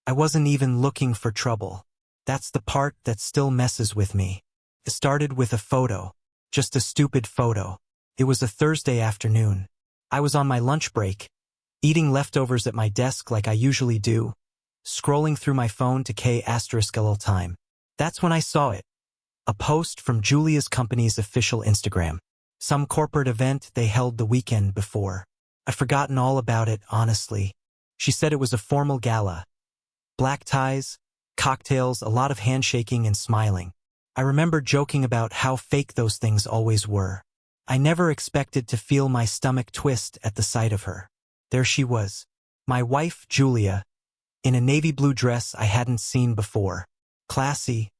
I wasn't even looking for trouble. That's the part that still messes with me. It started with a photo. Just a stupid photo. It was a Thursday afternoon. I was on my lunch break, eating leftovers at my desk like I usually do, scrolling through my phone to K***l time. That's when I saw it. A post from Julia's company's official Instagram. Some corporate event they held the weekend before. I'd forgotten all about it, honestly. She said it was a formal gala. Black ties, cocktails, a lot of handshaking and smiling. I remember joking about how fake those things always were. I never expected to feel my stomach twist at the sight of her. There she was. My wife, Julia, in a navy blue dress I hadn't seen before. Classy,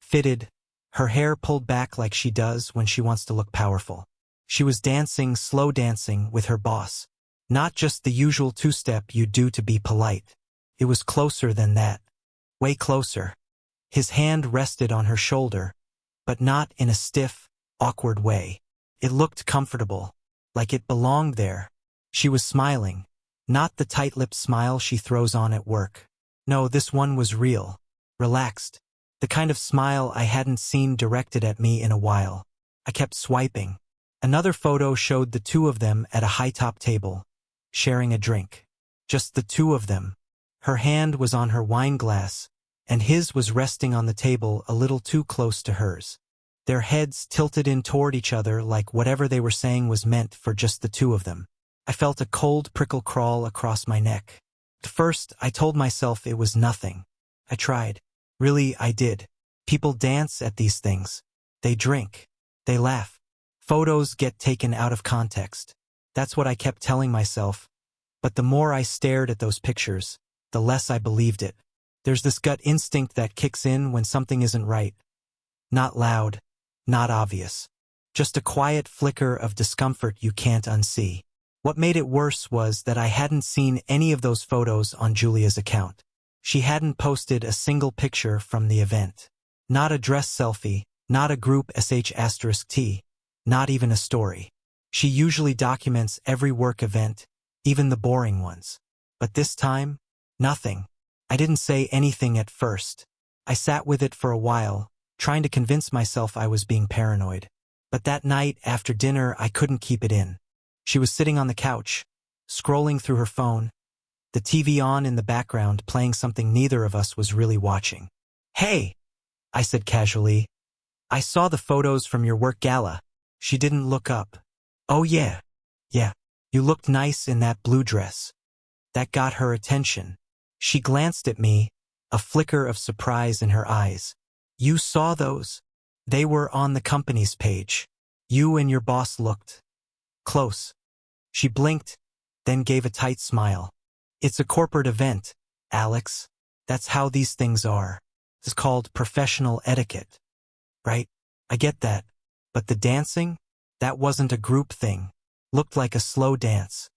fitted, her hair pulled back like she does when she wants to look powerful. She was dancing, slow dancing, with her boss. Not just the usual two-step you do to be polite. It was closer than that. Way closer. His hand rested on her shoulder, but not in a stiff, awkward way. It looked comfortable, like it belonged there. She was smiling, not the tight-lipped smile she throws on at work. No, this one was real, relaxed, the kind of smile I hadn't seen directed at me in a while. I kept swiping. Another photo showed the two of them at a high-top table, sharing a drink. Just the two of them. Her hand was on her wine glass, and his was resting on the table a little too close to hers. Their heads tilted in toward each other like whatever they were saying was meant for just the two of them. I felt a cold prickle crawl across my neck. At first, I told myself it was nothing. I tried. Really, I did. People dance at these things. They drink. They laugh. Photos get taken out of context. That's what I kept telling myself. But the more I stared at those pictures, the less I believed it. There's this gut instinct that kicks in when something isn't right. Not loud, not obvious. Just a quiet flicker of discomfort you can't unsee. What made it worse was that I hadn't seen any of those photos on Julia's account. She hadn't posted a single picture from the event. Not a dress selfie, not a group sh*t, not even a story. She usually documents every work event, even the boring ones. But this time, nothing. I didn't say anything at first. I sat with it for a while, trying to convince myself I was being paranoid. But that night after dinner, I couldn't keep it in. She was sitting on the couch, scrolling through her phone, the TV on in the background playing something neither of us was really watching. "Hey," I said casually. "I saw the photos from your work gala." She didn't look up. "Oh yeah. Yeah. You looked nice in that blue dress." That got her attention. She glanced at me, a flicker of surprise in her eyes. "You saw those? They were on the company's page. You and your boss looked close." She blinked, then gave a tight smile. "It's a corporate event, Alex. That's how these things are. It's called professional etiquette. Right? I get that. But the dancing? That wasn't a group thing. Looked like a slow dance."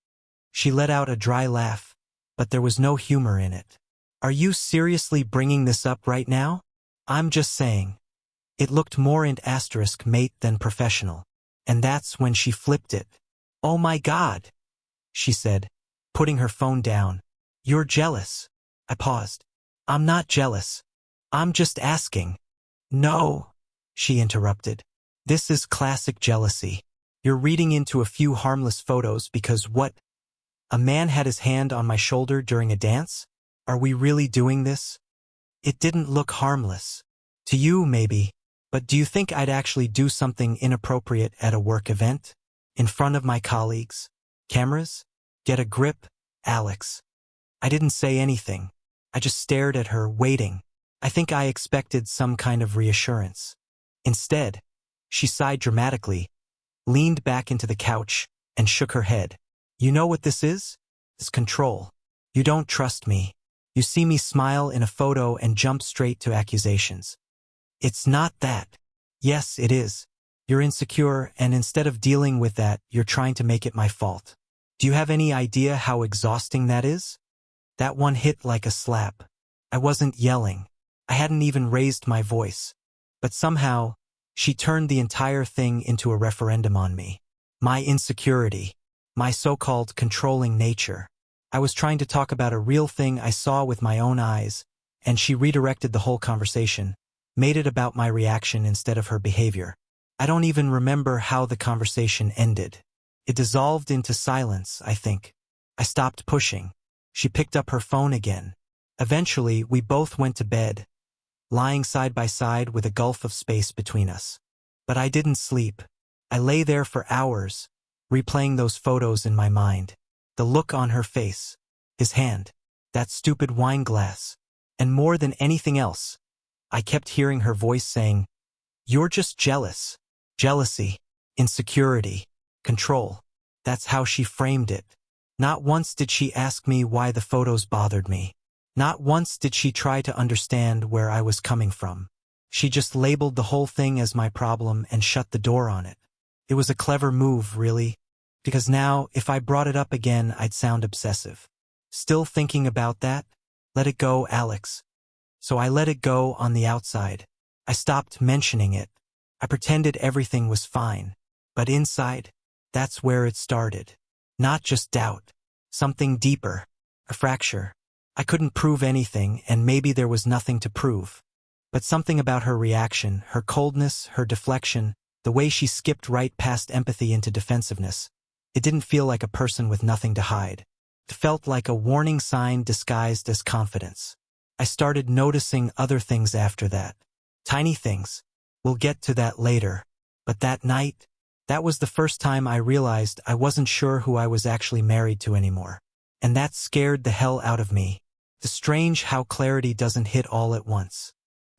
She let out a dry laugh, but there was no humor in it. "Are you seriously bringing this up right now?" "I'm just saying." It looked more in *mate than professional. And that's when she flipped it. "Oh my God," she said, putting her phone down. "You're jealous." I paused. "I'm not jealous. I'm just asking." "No," she interrupted. "This is classic jealousy. You're reading into a few harmless photos because what? A man had his hand on my shoulder during a dance? Are we really doing this? It didn't look harmless. To you, maybe. But do you think I'd actually do something inappropriate at a work event? In front of my colleagues? Cameras? Get a grip, Alex." I didn't say anything. I just stared at her, waiting. I think I expected some kind of reassurance. Instead, she sighed dramatically, leaned back into the couch, and shook her head. "You know what this is? It's control. You don't trust me. You see me smile in a photo and jump straight to accusations. It's not that. Yes, it is. You're insecure, and instead of dealing with that, you're trying to make it my fault. Do you have any idea how exhausting that is?" That one hit like a slap. I wasn't yelling. I hadn't even raised my voice. But somehow, she turned the entire thing into a referendum on me. My insecurity. My so-called controlling nature. I was trying to talk about a real thing I saw with my own eyes, and she redirected the whole conversation, made it about my reaction instead of her behavior. I don't even remember how the conversation ended. It dissolved into silence, I think. I stopped pushing. She picked up her phone again. Eventually, we both went to bed, lying side by side with a gulf of space between us. But I didn't sleep. I lay there for hours, replaying those photos in my mind. The look on her face, his hand, that stupid wine glass, and more than anything else, I kept hearing her voice saying, "You're just jealous." Jealousy, insecurity, control. That's how she framed it. Not once did she ask me why the photos bothered me. Not once did she try to understand where I was coming from. She just labeled the whole thing as my problem and shut the door on it. It was a clever move, really, because now, if I brought it up again, I'd sound obsessive. Still thinking about that? Let it go, Alex. So I let it go on the outside. I stopped mentioning it. I pretended everything was fine. But inside, that's where it started. Not just doubt. Something deeper. A fracture. I couldn't prove anything, and maybe there was nothing to prove. But something about her reaction, her coldness, her deflection, the way she skipped right past empathy into defensiveness, it didn't feel like a person with nothing to hide. It felt like a warning sign disguised as confidence. I started noticing other things after that. Tiny things. We'll get to that later. But that night, that was the first time I realized I wasn't sure who I was actually married to anymore. And that scared the hell out of me. It's strange how clarity doesn't hit all at once.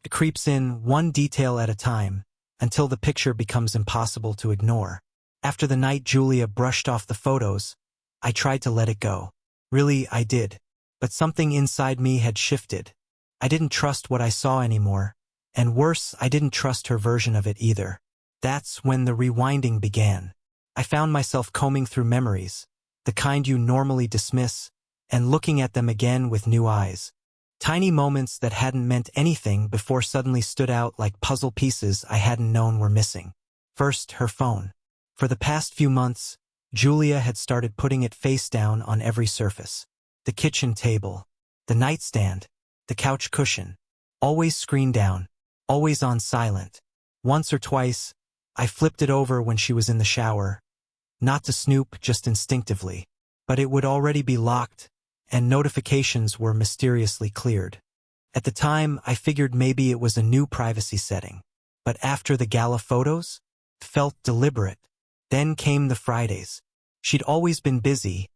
It creeps in one detail at a time, until the picture becomes impossible to ignore. After the night Julia brushed off the photos, I tried to let it go. Really, I did. But something inside me had shifted. I didn't trust what I saw anymore. And worse, I didn't trust her version of it either. That's when the rewinding began. I found myself combing through memories, the kind you normally dismiss, and looking at them again with new eyes. Tiny moments that hadn't meant anything before suddenly stood out like puzzle pieces I hadn't known were missing. First, her phone. For the past few months, Julia had started putting it face down on every surface. The kitchen table, the nightstand, the couch cushion. Always screen down, always on silent. Once or twice, I flipped it over when she was in the shower. Not to snoop, just instinctively. But it would already be locked, and notifications were mysteriously cleared. At the time, I figured maybe it was a new privacy setting. But after the gala photos, it felt deliberate. Then came the Fridays. She'd always been busy,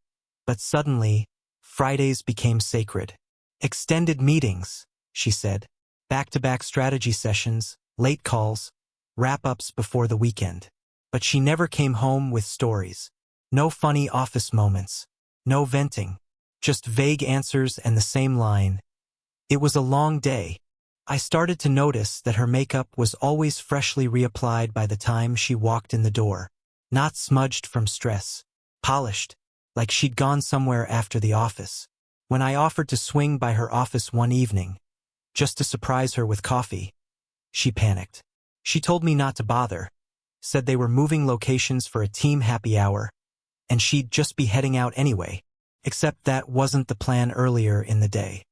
but suddenly, Fridays became sacred. Extended meetings, she said. Back-to-back strategy sessions, late calls, wrap-ups before the weekend. But she never came home with stories. No funny office moments. No venting. Just vague answers and the same line. It was a long day. I started to notice that her makeup was always freshly reapplied by the time she walked in the door. Not smudged from stress. Polished, like she'd gone somewhere after the office. When I offered to swing by her office one evening, just to surprise her with coffee, she panicked. She told me not to bother, said they were moving locations for a team happy hour, and she'd just be heading out anyway. Except that wasn't the plan earlier in the day.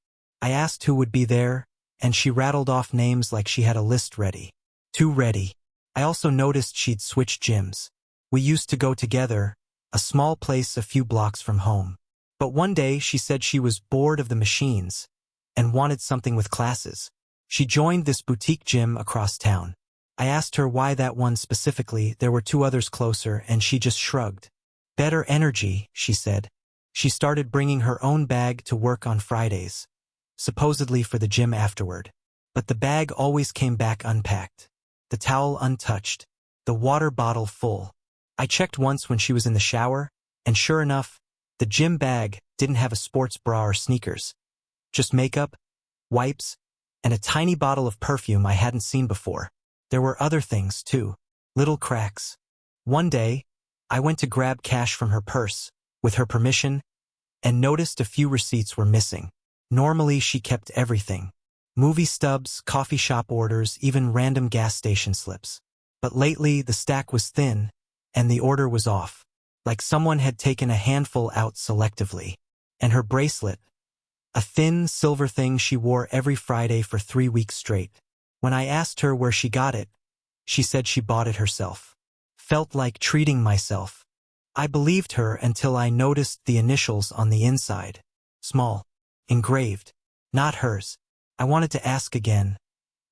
I asked who would be there, and she rattled off names like she had a list ready. Too ready. I also noticed she'd switched gyms. We used to go together, a small place a few blocks from home. But one day she said she was bored of the machines and wanted something with classes. She joined this boutique gym across town. I asked her why that one specifically. There were two others closer, and she just shrugged. Better energy, she said. She started bringing her own bag to work on Fridays, supposedly for the gym afterward. But the bag always came back unpacked, the towel untouched, the water bottle full. I checked once when she was in the shower, and sure enough, the gym bag didn't have a sports bra or sneakers. Just makeup, wipes, and a tiny bottle of perfume I hadn't seen before. There were other things, too. Little cracks. One day, I went to grab cash from her purse, with her permission, and noticed a few receipts were missing. Normally, she kept everything. Movie stubs, coffee shop orders, even random gas station slips. But lately, the stack was thin, and the order was off. Like someone had taken a handful out selectively. And her bracelet, a thin, silver thing she wore every Friday for 3 weeks straight. When I asked her where she got it, she said she bought it herself. Felt like treating myself. I believed her until I noticed the initials on the inside. Small. Engraved. Not hers. I wanted to ask again,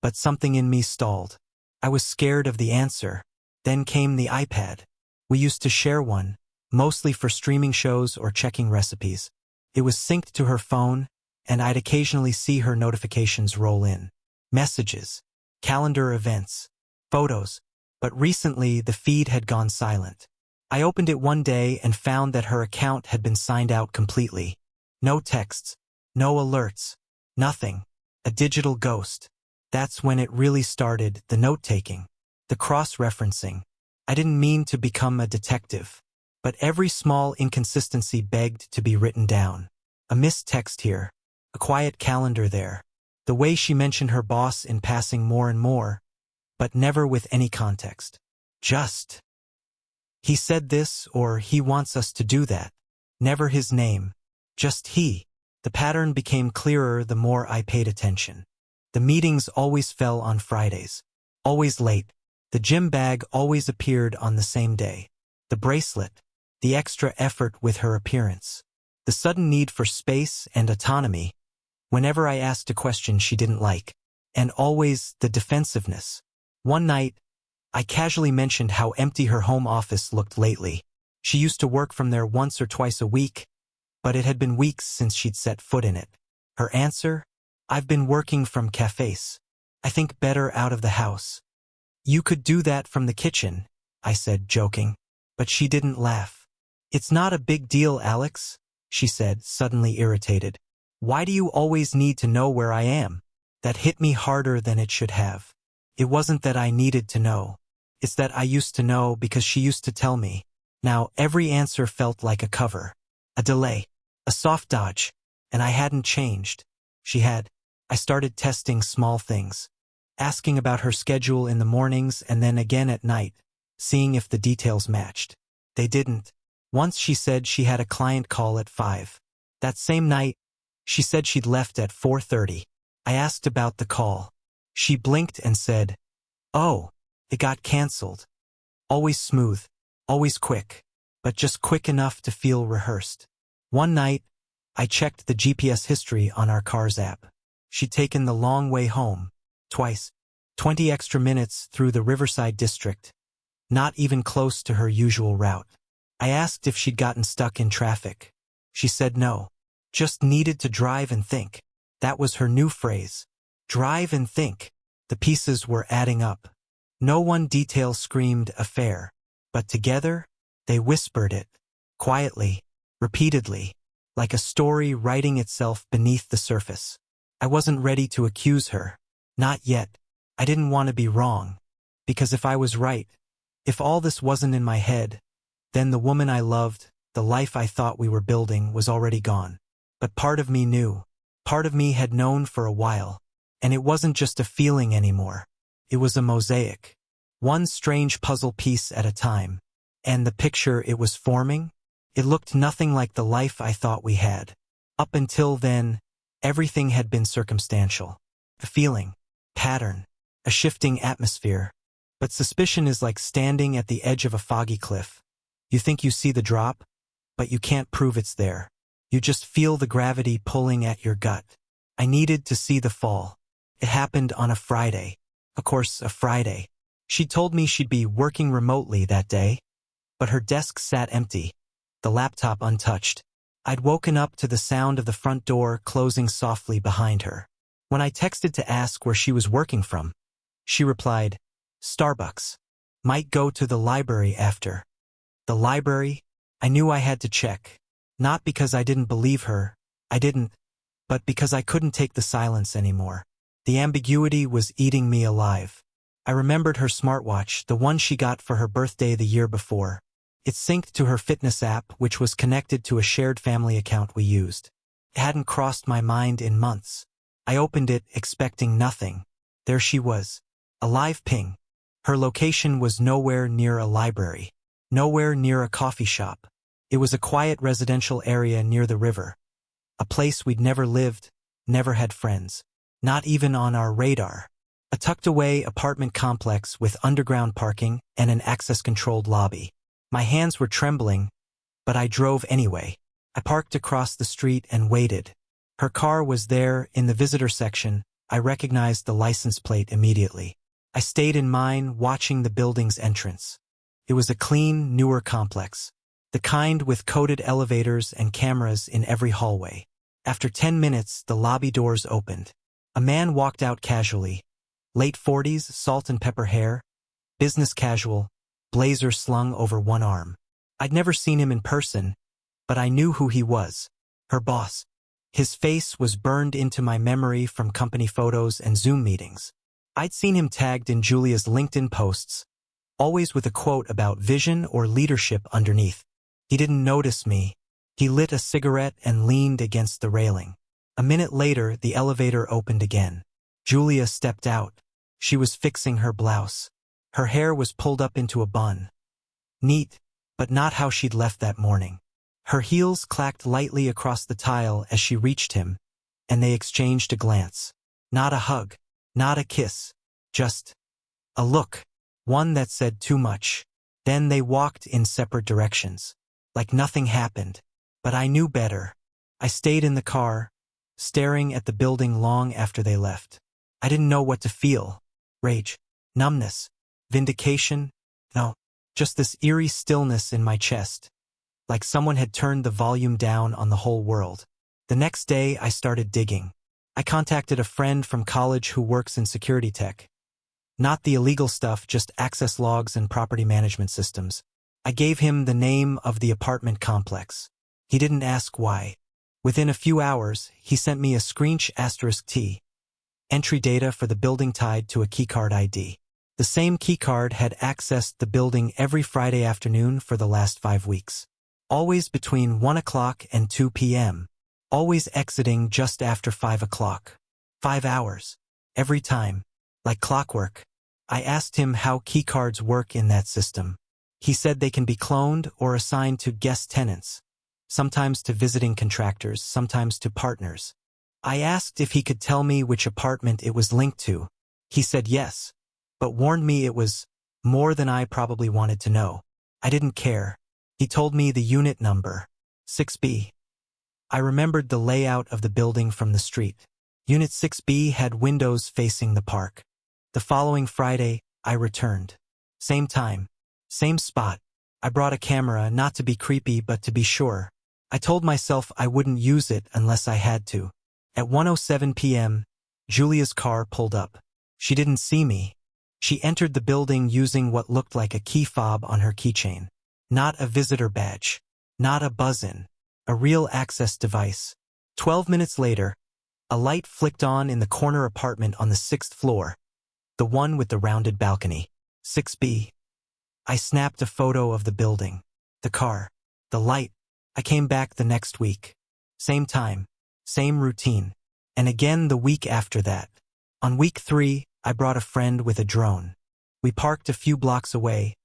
but something in me stalled. I was scared of the answer. Then came the iPad. We used to share one, mostly for streaming shows or checking recipes. It was synced to her phone, and I'd occasionally see her notifications roll in. Messages, calendar events, photos, but recently the feed had gone silent. I opened it one day and found that her account had been signed out completely. No texts, no alerts, nothing. A digital ghost. That's when it really started, the note-taking, the cross-referencing. I didn't mean to become a detective, but every small inconsistency begged to be written down. A missed text here, a quiet calendar there. The way she mentioned her boss in passing more and more, but never with any context. Just, he said this or he wants us to do that. Never his name. Just he. The pattern became clearer the more I paid attention. The meetings always fell on Fridays. Always late. The gym bag always appeared on the same day. The bracelet. The extra effort with her appearance. The sudden need for space and autonomy. Whenever I asked a question she didn't like. And always the defensiveness. One night, I casually mentioned how empty her home office looked lately. She used to work from there once or twice a week, but it had been weeks since she'd set foot in it. Her answer? I've been working from cafes. I think better out of the house. You could do that from the kitchen, I said, joking. But she didn't laugh. It's not a big deal, Alex, she said, suddenly irritated. Why do you always need to know where I am? That hit me harder than it should have. It wasn't that I needed to know. It's that I used to know because she used to tell me. Now every answer felt like a cover. A delay. A soft dodge. And I hadn't changed. She had. I started testing small things. Asking about her schedule in the mornings and then again at night. Seeing if the details matched. They didn't. Once she said she had a client call at 5. That same night, she said she'd left at 4:30. I asked about the call. She blinked and said, "Oh, it got canceled." Always smooth, always quick, but just quick enough to feel rehearsed. One night, I checked the GPS history on our car's app. She'd taken the long way home, twice, 20 extra minutes through the Riverside district, not even close to her usual route. I asked if she'd gotten stuck in traffic. She said no. Just needed to drive and think. That was her new phrase. Drive and think. The pieces were adding up. No one detail screamed affair, but together, they whispered it. Quietly, repeatedly, like a story writing itself beneath the surface. I wasn't ready to accuse her. Not yet. I didn't want to be wrong. Because if I was right, if all this wasn't in my head, then the woman I loved, the life I thought we were building, was already gone. But part of me knew. Part of me had known for a while. And it wasn't just a feeling anymore. It was a mosaic. One strange puzzle piece at a time. And the picture it was forming? It looked nothing like the life I thought we had. Up until then, everything had been circumstantial. A feeling, pattern, a shifting atmosphere. But suspicion is like standing at the edge of a foggy cliff. You think you see the drop, but you can't prove it's there. You just feel the gravity pulling at your gut. I needed to see the fall. It happened on a Friday. Of course, a Friday. She told me she'd be working remotely that day, but her desk sat empty, the laptop untouched. I'd woken up to the sound of the front door closing softly behind her. When I texted to ask where she was working from, she replied, "Starbucks. Might go to the library after." The library? I knew I had to check. Not because I didn't believe her, I didn't, but because I couldn't take the silence anymore. The ambiguity was eating me alive. I remembered her smartwatch, the one she got for her birthday the year before. It synced to her fitness app, which was connected to a shared family account we used. It hadn't crossed my mind in months. I opened it, expecting nothing. There she was. A live ping. Her location was nowhere near a library. Nowhere near a coffee shop. It was a quiet residential area near the river. A place we'd never lived, never had friends. Not even on our radar. A tucked-away apartment complex with underground parking and an access-controlled lobby. My hands were trembling, but I drove anyway. I parked across the street and waited. Her car was there in the visitor section. I recognized the license plate immediately. I stayed in mine, watching the building's entrance. It was a clean, newer complex. The kind with coded elevators and cameras in every hallway. After 10 minutes, the lobby doors opened. A man walked out casually. Late 40s, salt and pepper hair, business casual, blazer slung over one arm. I'd never seen him in person, but I knew who he was. Her boss. His face was burned into my memory from company photos and Zoom meetings. I'd seen him tagged in Julia's LinkedIn posts, always with a quote about vision or leadership underneath. He didn't notice me. He lit a cigarette and leaned against the railing. A minute later, the elevator opened again. Julia stepped out. She was fixing her blouse. Her hair was pulled up into a bun. Neat, but not how she'd left that morning. Her heels clacked lightly across the tile as she reached him, and they exchanged a glance. Not a hug, not a kiss, just a look, one that said too much. Then they walked in separate directions, like nothing happened. But I knew better. I stayed in the car, staring at the building long after they left. I didn't know what to feel. Rage, numbness, vindication, no, just this eerie stillness in my chest, like someone had turned the volume down on the whole world. The next day, I started digging. I contacted a friend from college who works in security tech. Not the illegal stuff, just access logs and property management systems. I gave him the name of the apartment complex. He didn't ask why. Within a few hours, he sent me a **T. Entry data for the building tied to a keycard ID. The same keycard had accessed the building every Friday afternoon for the last 5 weeks. Always between 1 o'clock and 2 p.m. Always exiting just after 5 o'clock. 5 hours. Every time. Like clockwork. I asked him how keycards work in that system. He said they can be cloned or assigned to guest tenants. Sometimes to visiting contractors, sometimes to partners. I asked if he could tell me which apartment it was linked to. He said yes, but warned me it was more than I probably wanted to know. I didn't care. He told me the unit number, 6B. I remembered the layout of the building from the street. Unit 6B had windows facing the park. The following Friday, I returned. Same time, same spot. I brought a camera, not to be creepy but to be sure. I told myself I wouldn't use it unless I had to. At 1:07 p.m., Julia's car pulled up. She didn't see me. She entered the building using what looked like a key fob on her keychain. Not a visitor badge. Not a buzz-in. A real access device. 12 minutes later, a light flicked on in the corner apartment on the 6th floor. The one with the rounded balcony. 6B. I snapped a photo of the building. The car. The light. I came back the next week. Same time. Same routine. And again the week after that. On week 3, I brought a friend with a drone. We parked a few blocks away,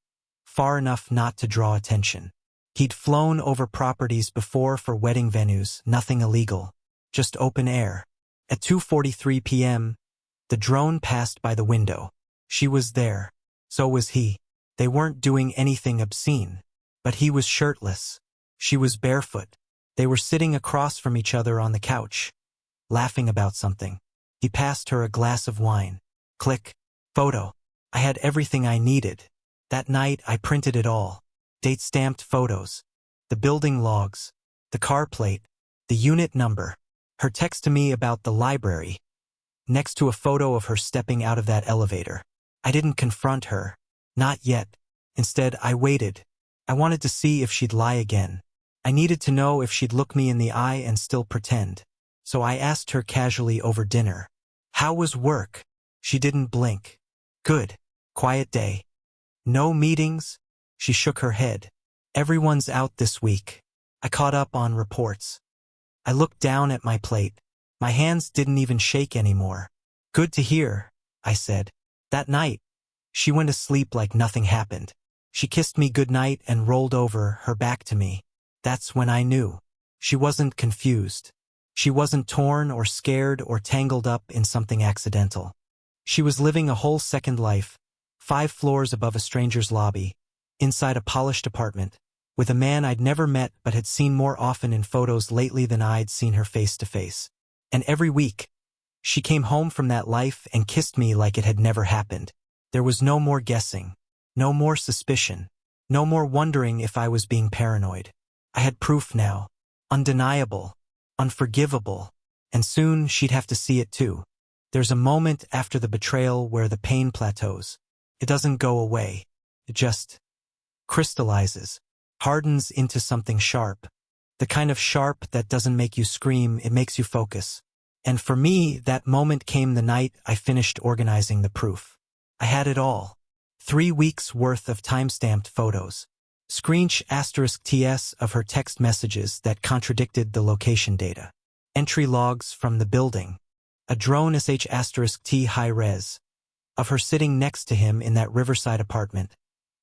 far enough not to draw attention. He'd flown over properties before for wedding venues, nothing illegal, just open air. At 2:43 p.m., the drone passed by the window. She was there. So was he. They weren't doing anything obscene. But he was shirtless. She was barefoot. They were sitting across from each other on the couch, laughing about something. He passed her a glass of wine. Click. Photo. I had everything I needed. That night I printed it all. Date-stamped photos. The building logs. The car plate. The unit number. Her text to me about the library. Next to a photo of her stepping out of that elevator. I didn't confront her. Not yet. Instead, I waited. I wanted to see if she'd lie again. I needed to know if she'd look me in the eye and still pretend. So I asked her casually over dinner. How was work? She didn't blink. Good. Quiet day. No meetings? She shook her head. Everyone's out this week. I caught up on reports. I looked down at my plate. My hands didn't even shake anymore. Good to hear, I said. That night, she went to sleep like nothing happened. She kissed me goodnight and rolled over, her back to me. That's when I knew. She wasn't confused. She wasn't torn or scared or tangled up in something accidental. She was living a whole second life, 5 floors above a stranger's lobby, inside a polished apartment, with a man I'd never met but had seen more often in photos lately than I'd seen her face to face. And every week, she came home from that life and kissed me like it had never happened. There was no more guessing, no more suspicion, no more wondering if I was being paranoid. I had proof now, undeniable, unforgivable, and soon she'd have to see it too. There's a moment after the betrayal where the pain plateaus. It doesn't go away. It just crystallizes, hardens into something sharp. The kind of sharp that doesn't make you scream, it makes you focus. And for me, that moment came the night I finished organizing the proof. I had it all. 3 weeks worth of time-stamped photos. *TS of her text messages that contradicted the location data. Entry logs from the building. A drone *T high-res. Of her sitting next to him in that riverside apartment,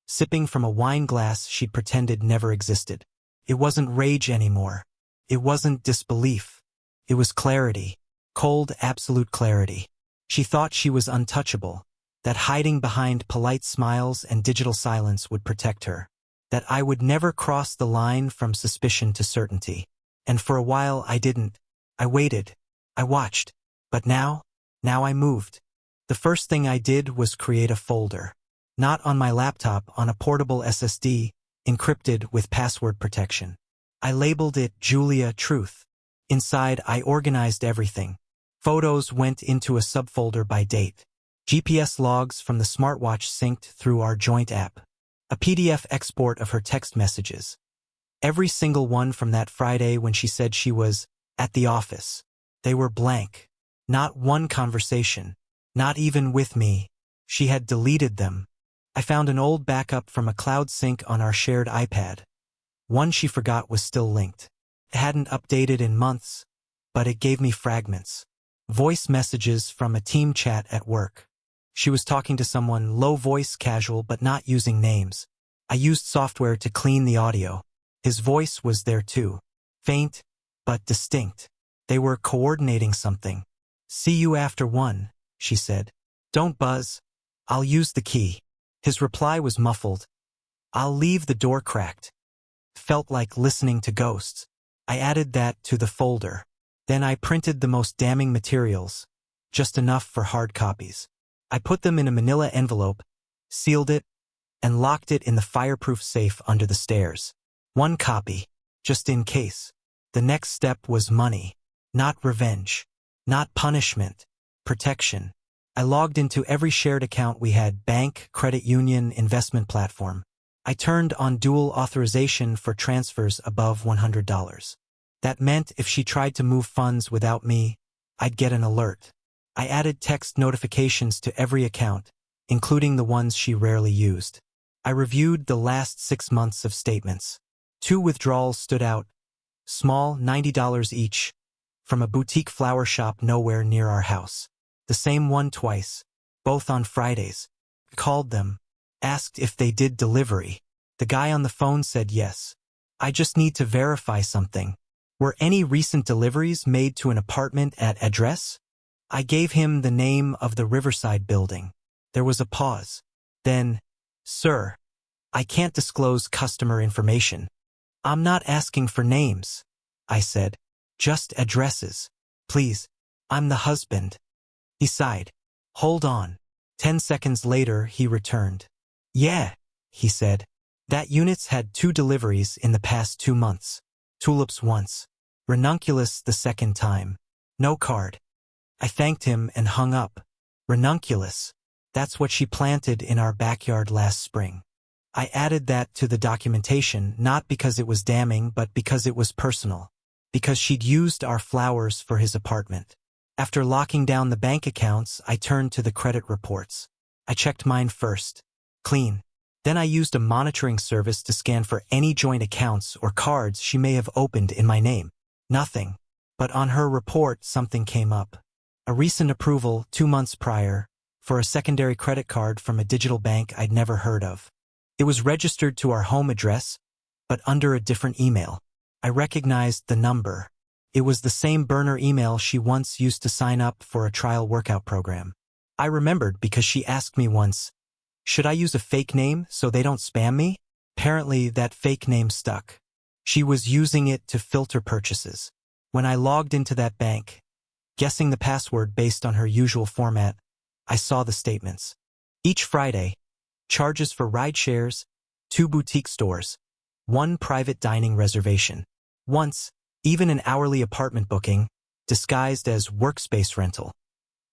sipping from a wine glass she'd pretended never existed. It wasn't rage anymore. It wasn't disbelief. It was clarity. Cold, absolute clarity. She thought she was untouchable, that hiding behind polite smiles and digital silence would protect her, that I would never cross the line from suspicion to certainty. And for a while I didn't. I waited. I watched. But now I moved. The first thing I did was create a folder. Not on my laptop, on a portable SSD, encrypted with password protection. I labeled it Julia Truth. Inside, I organized everything. Photos went into a subfolder by date. GPS logs from the smartwatch synced through our joint app. A PDF export of her text messages. Every single one from that Friday when she said she was at the office. They were blank. Not one conversation. Not even with me. She had deleted them. I found an old backup from a cloud sync on our shared iPad. One she forgot was still linked. It hadn't updated in months, but it gave me fragments. Voice messages from a team chat at work. She was talking to someone, low voice, casual, but not using names. I used software to clean the audio. His voice was there too. Faint, but distinct. They were coordinating something. "See you after 1, she said. "Don't buzz. I'll use the key." His reply was muffled. "I'll leave the door cracked." Felt like listening to ghosts. I added that to the folder. Then I printed the most damning materials, just enough for hard copies. I put them in a manila envelope, sealed it, and locked it in the fireproof safe under the stairs. 1 copy, just in case. The next step was money. Not revenge. Not punishment. Protection. I logged into every shared account we had: bank, credit union, investment platform. I turned on dual authorization for transfers above $100. That meant if she tried to move funds without me, I'd get an alert. I added text notifications to every account, including the ones she rarely used. I reviewed the last 6 months of statements. 2 withdrawals stood out. Small, $90 each, from a boutique flower shop nowhere near our house. The same one twice, both on Fridays. I called them, asked if they did delivery. The guy on the phone said yes. I just need to verify something. Were any recent deliveries made to an apartment at address? I gave him the name of the Riverside building. There was a pause. Then, "Sir, I can't disclose customer information." "I'm not asking for names," I said. "Just addresses. Please. I'm the husband." He sighed. "Hold on." 10 seconds later, he returned. "Yeah," he said. "That unit's had 2 deliveries in the past 2 months. Tulips once. Ranunculus the second time. No card." I thanked him and hung up. Ranunculus. That's what she planted in our backyard last spring. I added that to the documentation, not because it was damning, but because it was personal. Because she'd used our flowers for his apartment. After locking down the bank accounts, I turned to the credit reports. I checked mine first. Clean. Then I used a monitoring service to scan for any joint accounts or cards she may have opened in my name. Nothing. But on her report, something came up. A recent approval, 2 months prior, for a secondary credit card from a digital bank I'd never heard of. It was registered to our home address, but under a different email. I recognized the number. It was the same burner email she once used to sign up for a trial workout program. I remembered because she asked me once, should I use a fake name so they don't spam me? Apparently, that fake name stuck. She was using it to filter purchases. When I logged into that bank, guessing the password based on her usual format, I saw the statements. Each Friday, charges for ride shares, 2 boutique stores, 1 private dining reservation. Once, even an hourly apartment booking, disguised as workspace rental.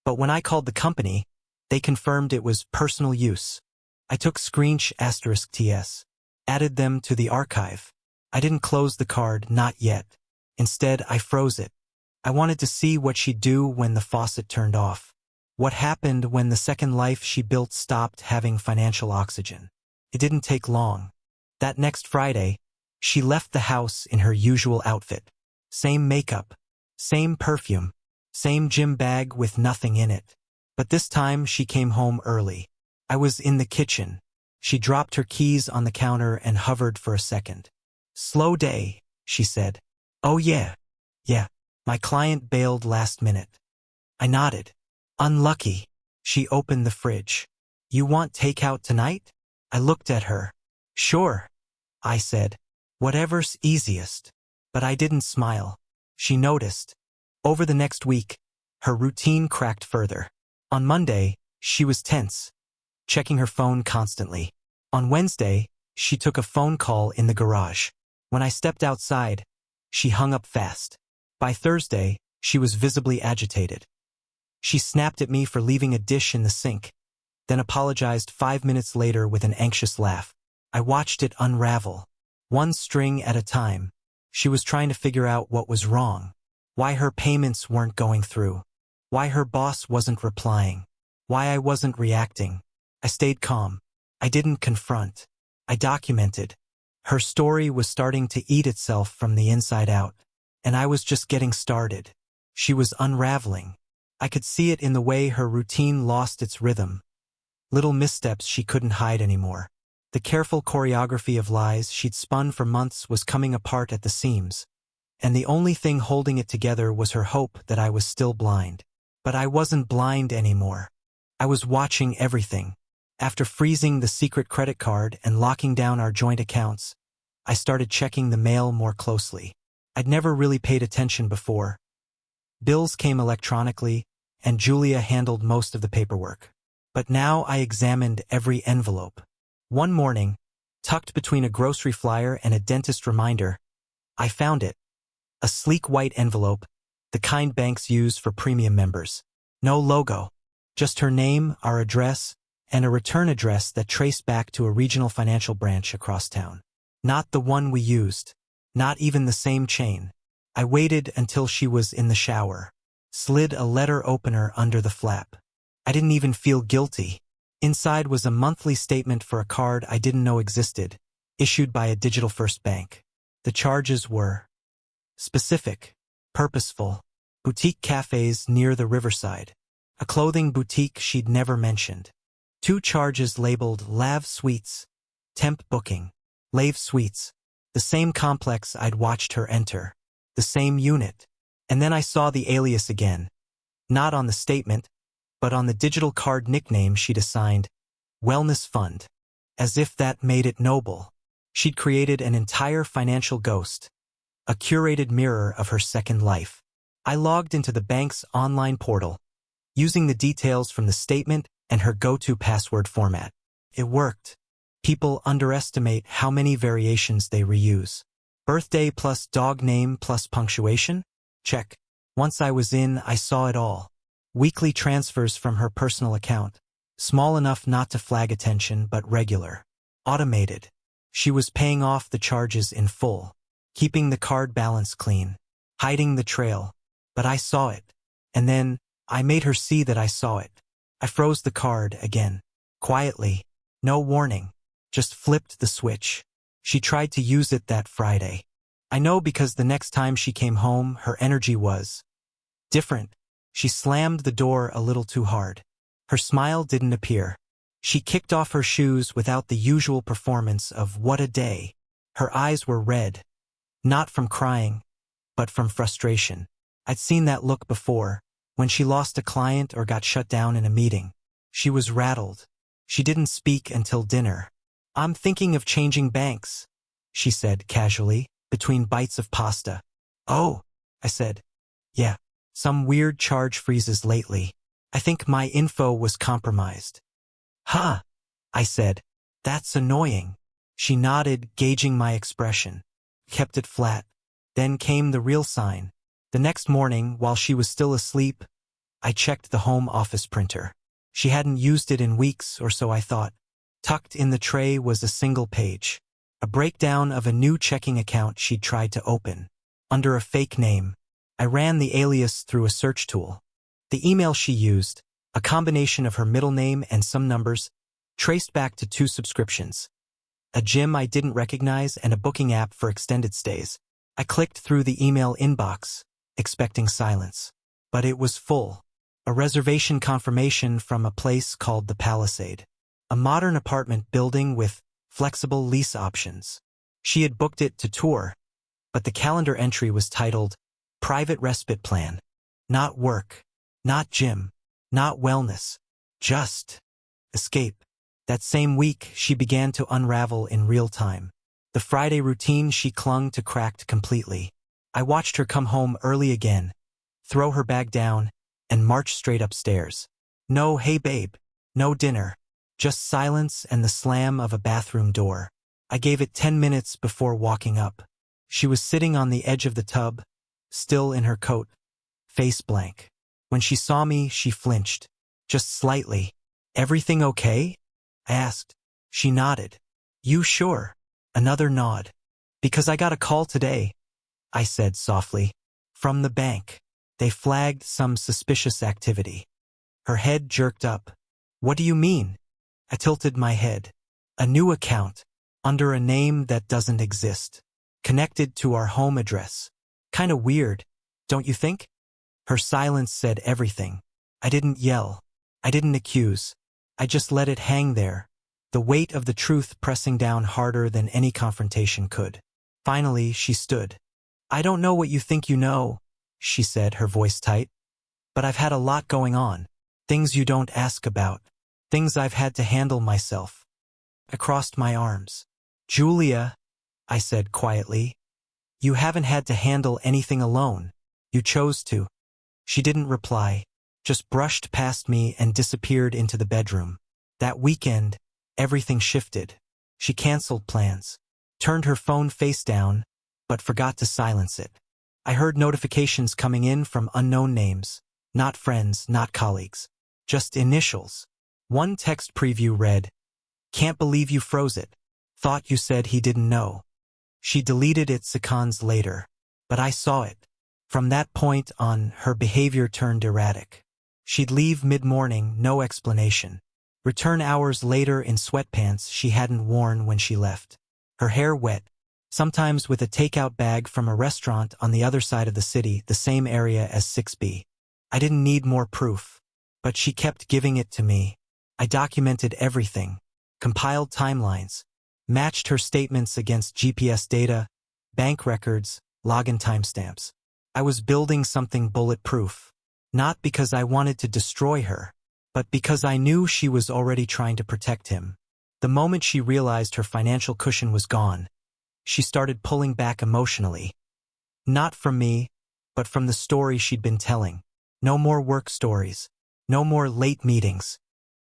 But when I called the company, they confirmed it was personal use. I took *TS, added them to the archive. I didn't close the card, not yet. Instead, I froze it. I wanted to see what she'd do when the faucet turned off. What happened when the second life she built stopped having financial oxygen. It didn't take long. That next Friday, she left the house in her usual outfit. Same makeup, same perfume, same gym bag with nothing in it. But this time she came home early. I was in the kitchen. She dropped her keys on the counter and hovered for a second. Slow day, she said. Oh yeah. My client bailed last minute. I nodded. Unlucky. She opened the fridge. You want takeout tonight? I looked at her. Sure, I said. Whatever's easiest. But I didn't smile. She noticed. Over the next week, her routine cracked further. On Monday, she was tense, checking her phone constantly. On Wednesday, she took a phone call in the garage. When I stepped outside, she hung up fast. By Thursday, she was visibly agitated. She snapped at me for leaving a dish in the sink, then apologized 5 minutes later with an anxious laugh. I watched it unravel. One string at a time. She was trying to figure out what was wrong. Why her payments weren't going through. Why her boss wasn't replying. Why I wasn't reacting. I stayed calm. I didn't confront. I documented. Her story was starting to eat itself from the inside out. And I was just getting started. She was unraveling. I could see it in the way her routine lost its rhythm. Little missteps she couldn't hide anymore. The careful choreography of lies she'd spun for months was coming apart at the seams. And the only thing holding it together was her hope that I was still blind. But I wasn't blind anymore. I was watching everything. After freezing the secret credit card and locking down our joint accounts, I started checking the mail more closely. I'd never really paid attention before. Bills came electronically, and Julia handled most of the paperwork. But now I examined every envelope. One morning, tucked between a grocery flyer and a dentist reminder, I found it. A sleek white envelope, the kind banks use for premium members. No logo, just her name, our address, and a return address that traced back to a regional financial branch across town. Not the one we used. Not even the same chain. I waited until she was in the shower. Slid a letter opener under the flap. I didn't even feel guilty. Inside was a monthly statement for a card I didn't know existed, issued by a digital-first bank. The charges were specific, purposeful, boutique cafes near the riverside, a clothing boutique she'd never mentioned. 2 charges labeled Lav Suites, temp booking, Lave Suites, the same complex I'd watched her enter, the same unit. And then I saw the alias again, not on the statement, but on the digital card nickname she'd assigned, Wellness Fund. As if that made it noble. She'd created an entire financial ghost, a curated mirror of her second life. I logged into the bank's online portal, using the details from the statement and her go-to password format. It worked. People underestimate how many variations they reuse. Birthday plus dog name plus punctuation? Check. Once I was in, I saw it all. Weekly transfers from her personal account. Small enough not to flag attention, but regular. Automated. She was paying off the charges in full. Keeping the card balance clean. Hiding the trail. But I saw it. And then, I made her see that I saw it. I froze the card again. Quietly. No warning. Just flipped the switch. She tried to use it that Friday. I know because the next time she came home, her energy was different. She slammed the door a little too hard. Her smile didn't appear. She kicked off her shoes without the usual performance of what a day. Her eyes were red. Not from crying, but from frustration. I'd seen that look before, when she lost a client or got shut down in a meeting. She was rattled. She didn't speak until dinner. "I'm thinking of changing banks," she said casually, between bites of pasta. "Oh," I said. "Yeah. Some weird charge freezes lately. I think my info was compromised." "Huh," I said. "That's annoying." She nodded, gauging my expression. Kept it flat. Then came the real sign. The next morning, while she was still asleep, I checked the home office printer. She hadn't used it in weeks, or so I thought. Tucked in the tray was a single page. A breakdown of a new checking account she'd tried to open. Under a fake name. I ran the alias through a search tool. The email she used, a combination of her middle name and some numbers, traced back to 2 subscriptions. A gym I didn't recognize and a booking app for extended stays. I clicked through the email inbox, expecting silence. But it was full. A reservation confirmation from a place called the Palisade. A modern apartment building with flexible lease options. She had booked it to tour, but the calendar entry was titled Private Respite Plan. Not work, not gym, not wellness, just escape. That same week, she began to unravel in real time. The Friday routine she clung to cracked completely. I watched her come home early again, throw her bag down, and march straight upstairs. No "hey babe," no dinner, just silence and the slam of a bathroom door. I gave it 10 minutes before walking up. She was sitting on the edge of the tub, still in her coat, face blank. When she saw me, she flinched, just slightly. "Everything okay?" I asked. She nodded. "You sure?" Another nod. "Because I got a call today," I said softly. "From the bank. They flagged some suspicious activity." Her head jerked up. "What do you mean?" I tilted my head. "A new account, under a name that doesn't exist. Connected to our home address. Kinda weird, don't you think?" Her silence said everything. I didn't yell. I didn't accuse. I just let it hang there, the weight of the truth pressing down harder than any confrontation could. Finally, she stood. "I don't know what you think you know," she said, her voice tight, "but I've had a lot going on. Things you don't ask about. Things I've had to handle myself." I crossed my arms. "Julia," I said quietly, "you haven't had to handle anything alone. You chose to." She didn't reply, just brushed past me and disappeared into the bedroom. That weekend, everything shifted. She canceled plans, turned her phone face down, but forgot to silence it. I heard notifications coming in from unknown names, not friends, not colleagues, just initials. One text preview read, "Can't believe you froze it. Thought you said he didn't know." She deleted it seconds later, but I saw it. From that point on, her behavior turned erratic. She'd leave mid-morning, no explanation. Return hours later in sweatpants she hadn't worn when she left. Her hair wet, sometimes with a takeout bag from a restaurant on the other side of the city, the same area as 6B. I didn't need more proof, but she kept giving it to me. I documented everything, compiled timelines, matched her statements against GPS data, bank records, login timestamps. I was building something bulletproof. Not because I wanted to destroy her, but because I knew she was already trying to protect him. The moment she realized her financial cushion was gone, she started pulling back emotionally. Not from me, but from the story she'd been telling. No more work stories. No more late meetings.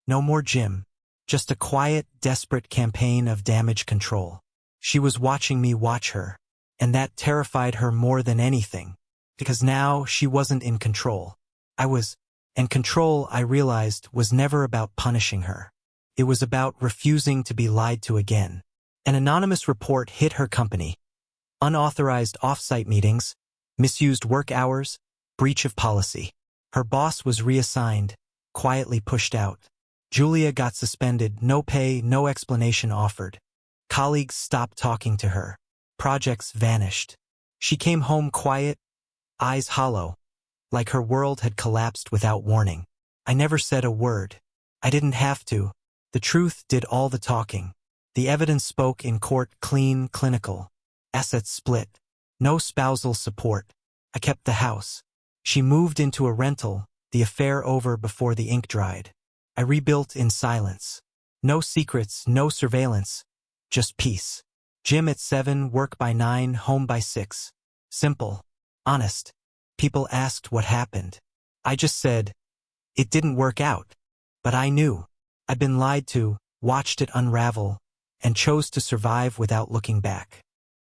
No more gym. Just a quiet, desperate campaign of damage control. She was watching me watch her, and that terrified her more than anything, because now she wasn't in control. I was, and control, I realized, was never about punishing her. It was about refusing to be lied to again. An anonymous report hit her company. Unauthorized off-site meetings, misused work hours, breach of policy. Her boss was reassigned, quietly pushed out. Julia got suspended, no pay, no explanation offered. Colleagues stopped talking to her. Projects vanished. She came home quiet, eyes hollow, like her world had collapsed without warning. I never said a word. I didn't have to. The truth did all the talking. The evidence spoke in court, clean, clinical. Assets split. No spousal support. I kept the house. She moved into a rental, the affair over before the ink dried. I rebuilt in silence. No secrets, no surveillance. Just peace. Gym at 7, work by 9, home by 6. Simple. Honest. People asked what happened. I just said, it didn't work out. But I knew. I'd been lied to, watched it unravel, and chose to survive without looking back.